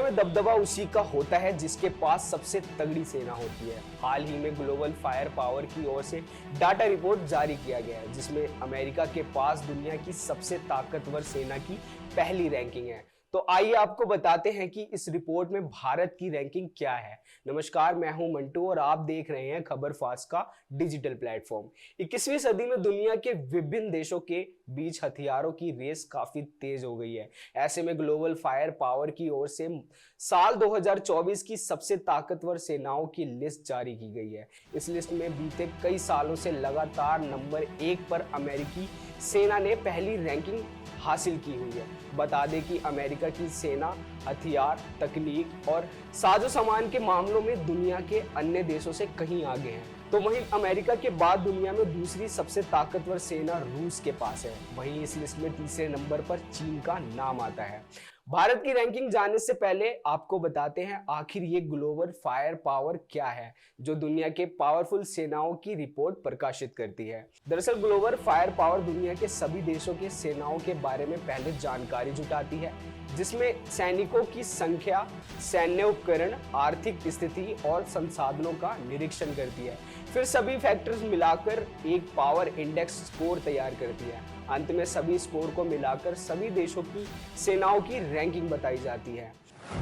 में दबदबा उसी का होता है जिसके पास सबसे तगड़ी सेना होती है। हाल ही में ग्लोबल फायर पावर की ओर से डाटा रिपोर्ट जारी किया गया है, जिसमें अमेरिका के पास दुनिया की सबसे ताकतवर सेना की पहली रैंकिंग है। तो आइए आपको बताते हैं कि इस रिपोर्ट में भारत की रैंकिंग क्या है। नमस्कार, मैं हूं मंटू और आप देख रहे हैं खबर फास्ट का डिजिटल प्लेटफॉर्म। 21वीं सदी में दुनिया के विभिन्न देशों के बीच हथियारों की रेस काफी तेज हो गई है। ऐसे में ग्लोबल फायर पावर की ओर से साल 2024 की सबसे ताकतवर सेनाओं की लिस्ट जारी की गई है। इस लिस्ट में बीते कई सालों से लगातार नंबर 1 पर अमेरिकी सेना ने पहली रैंकिंग हासिल की हुई है। बता दें कि अमेरिका की सेना हथियार, तकनीक और साजो सामान के मामलों में दुनिया के अन्य देशों से कहीं आगे है। तो वहीं अमेरिका के बाद दुनिया में दूसरी सबसे ताकतवर सेना रूस के पास है। वहीं इस लिस्ट में तीसरे नंबर पर चीन का नाम आता है। भारत की रैंकिंग जानने से पहले आपको बताते हैं आखिर ये ग्लोबल फायर पावर क्या है, जो दुनिया के पावरफुल सेनाओं की रिपोर्ट प्रकाशित करती है। दरअसल ग्लोबल फायर पावर दुनिया के सभी देशों के सेनाओं के बारे में पहले जानकारी जुटाती है, जिसमें सैनिकों की संख्या, सैन्य उपकरण, आर्थिक स्थिति और संसाधनों का निरीक्षण करती है। फिर सभी फैक्टर्स मिलाकर एक पावर इंडेक्स स्कोर तैयार करती है। अंत में सभी स्कोर को मिलाकर सभी देशों की सेनाओं की रैंकिंग बताई जाती है।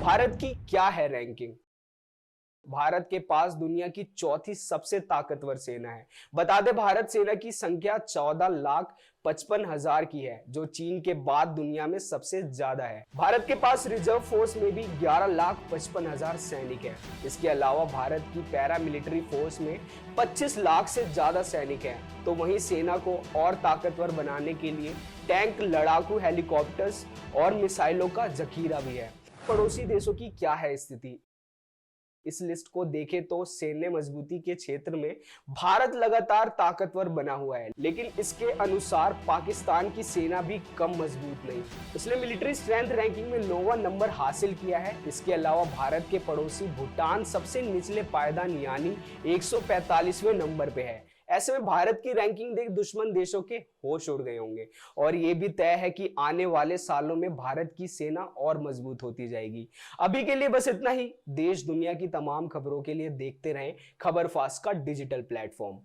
भारत की क्या है रैंकिंग? भारत के पास दुनिया की चौथी सबसे ताकतवर सेना है। बता दें, भारत सेना की संख्या 14,55,000 की है, जो चीन के बाद दुनिया में सबसे ज्यादा है। भारत के पास रिजर्व फोर्स में भी 11,55,000 सैनिक हैं। इसके अलावा भारत की पैरामिलिट्री फोर्स में 25 लाख से ज्यादा सैनिक हैं। तो वहीं सेना को और ताकतवर बनाने के लिए टैंक, लड़ाकू हेलीकॉप्टर्स और मिसाइलों का जखीरा भी है। पड़ोसी देशों की क्या है स्थिति? इस लिस्ट को देखें तो सैन्य मजबूती के क्षेत्र में भारत लगातार ताकतवर बना हुआ है, लेकिन इसके अनुसार पाकिस्तान की सेना भी कम मजबूत नहीं। उसने मिलिट्री स्ट्रेंथ रैंकिंग में 9वां नंबर हासिल किया है। इसके अलावा भारत के पड़ोसी भूटान सबसे निचले पायदान यानी 145वें नंबर पे है। ऐसे में भारत की रैंकिंग देख दुश्मन देशों के होश उड़ गए होंगे और ये भी तय है कि आने वाले सालों में भारत की सेना और मजबूत होती जाएगी। अभी के लिए बस इतना ही। देश दुनिया की तमाम खबरों के लिए देखते रहें खबर फास्ट का डिजिटल प्लेटफॉर्म।